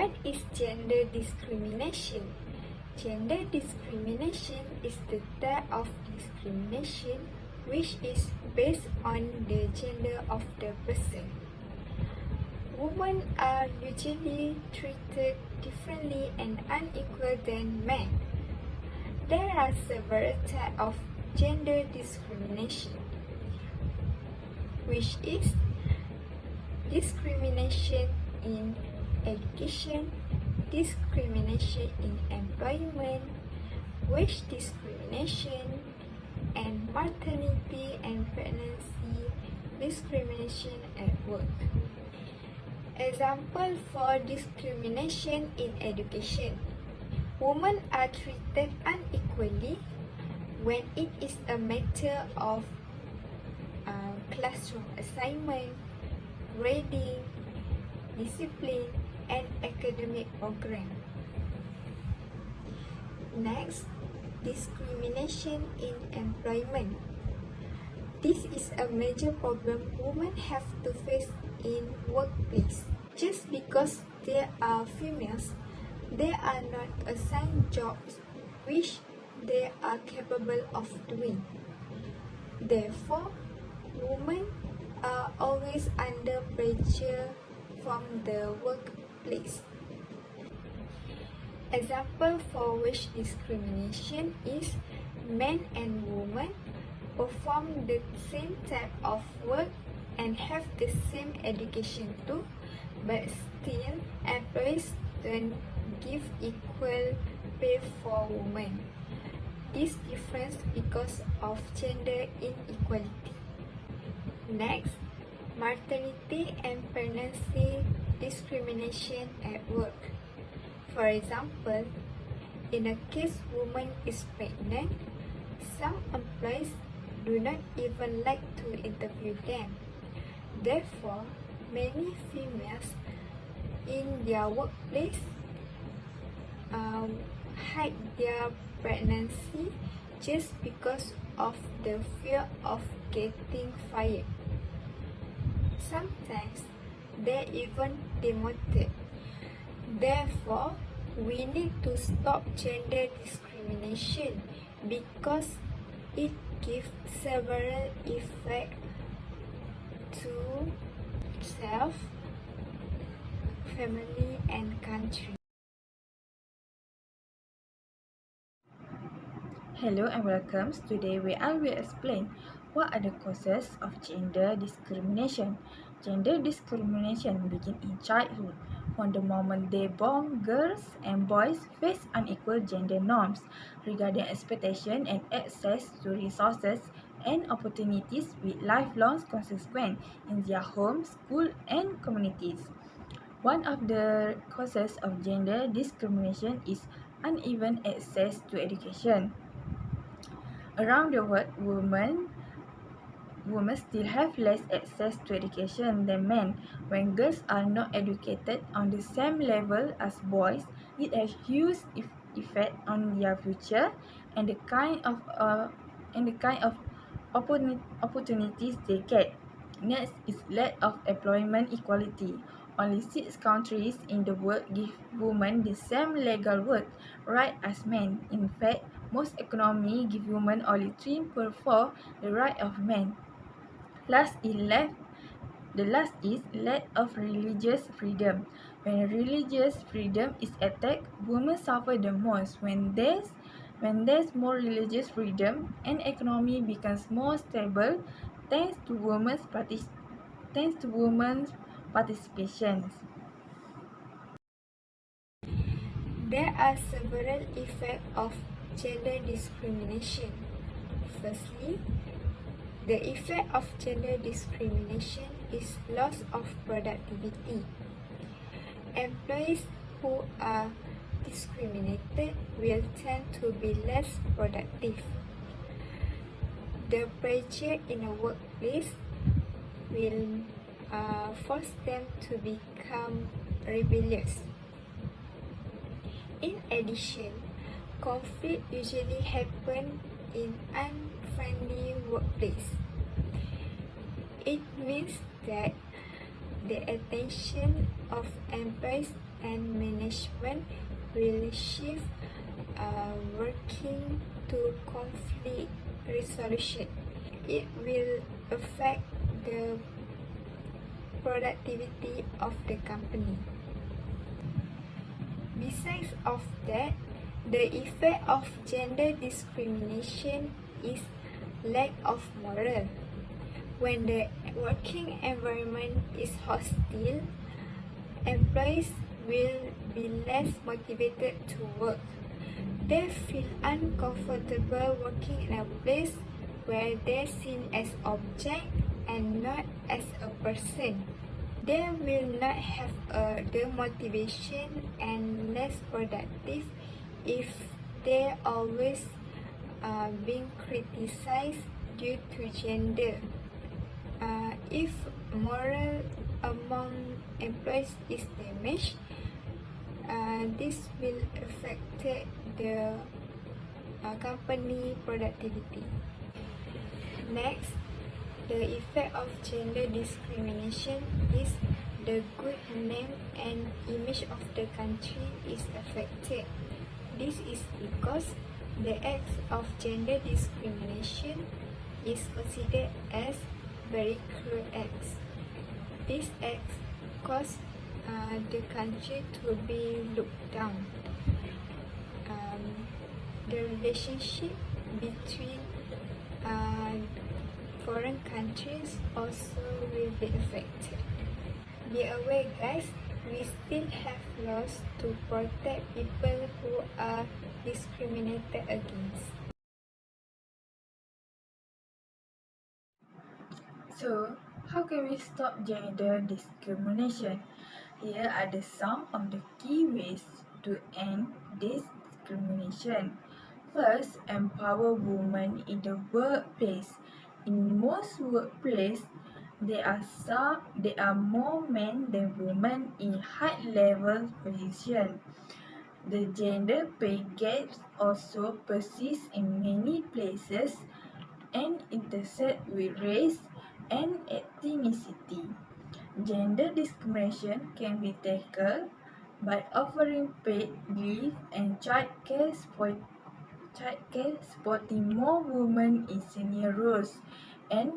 What is gender discrimination? Gender discrimination is the type of discrimination which is based on the gender of the person. Women are usually treated differently and unequal than men. There are several types of gender discrimination, which is discrimination in education, discrimination in employment, wage discrimination, and maternity and pregnancy discrimination at work. Example for discrimination in education. Women are treated unequally when it is a matter of classroom assignment, grading, discipline, and academic program. Next, discrimination in employment. This is a major problem women have to face in workplace. Just because they are females, they are not assigned jobs which they are capable of doing. Therefore, women are always under pressure from the workplace. Example for wage discrimination is men and women perform the same type of work and have the same education too, but still employees don't give equal pay for women. This difference because of gender inequality. Next, maternity and pregnancy discrimination at work. For example, in a case woman is pregnant, some employees do not even like to interview them. Therefore, many females in their workplace hide their pregnancy just because of the fear of getting fired. Sometimes they even demoted. Therefore, we need to stop gender discrimination because it gives several effects to self, family, and country. Hello and welcome. Today I will explain what are the causes of gender discrimination. Gender discrimination begins in childhood. From the moment they born, girls and boys face unequal gender norms regarding expectation and access to resources and opportunities with lifelong consequences in their home, school and communities. One of the causes of gender discrimination is uneven access to education. Around the world, women still have less access to education than men. When girls are not educated on the same level as boys, it has huge effect on their future and the kind of opportunities they get. Next is lack of employment equality. Only 6 countries in the world give women the same legal work right as men. In fact, most economies give women only 3/4 the right of men. The last is lack of religious freedom. When religious freedom is attacked, women suffer the most. When there's more religious freedom, an economy becomes more stable thanks to women's participation. There are several effects of gender discrimination. Firstly, the effect of gender discrimination is loss of productivity. Employees who are discriminated will tend to be less productive. The pressure in a workplace will force them to become rebellious. In addition, conflict usually happens in unfriendly workplace. It means that the attention of employees and management will shift working to conflict resolution. It will affect the productivity of the company. Besides of that, the effect of gender discrimination is lack of morale. When the working environment is hostile, employees will be less motivated to work. They feel uncomfortable working in a place where they're seen as object and not as a person. They will not have the motivation and less productive if they always being criticized due to gender. If morale among employees is damaged, this will affect the company productivity. Next, the effect of gender discrimination is the good name and image of the country is affected. This is because the act of gender discrimination is considered as very cruel acts. These acts cause the country to be looked down. The relationship between foreign countries also will be affected. Be aware guys, we still have laws to protect people who are discriminated against. So, how can we stop gender discrimination? Here are some of the key ways to end this discrimination. First, empower women in the workplace. In most workplaces, there are more men than women in high-level positions. The gender pay gaps also persist in many places and intersect with race and ethnicity. Gender discrimination can be tackled by offering paid leave and supporting more women in senior roles and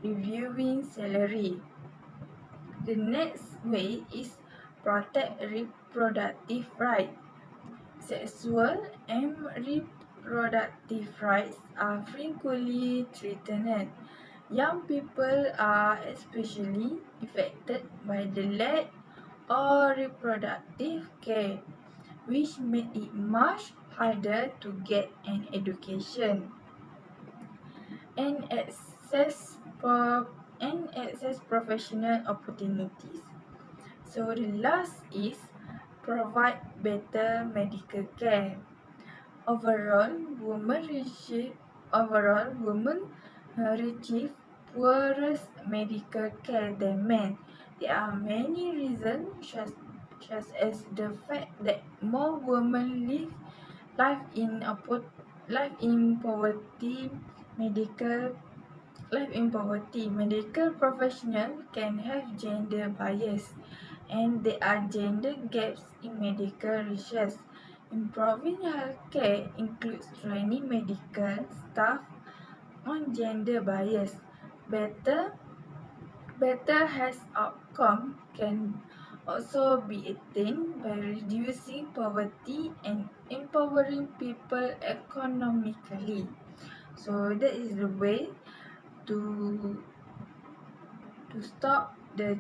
reviewing salary. The next way is protect reproductive rights. Sexual and reproductive rights are frequently threatened. Young people are especially affected by the lack of reproductive care, which make it much harder to get an education and access professional opportunities. So the last is provide better medical care. Overall, women receive worse medical care than men. There are many reasons, such as the fact that more women life in poverty. Medical professionals can have gender bias, and there are gender gaps in medical research. Improving healthcare includes training medical staff on gender bias. Better health outcome can also be attained by reducing poverty and empowering people economically. So that is the way to stop the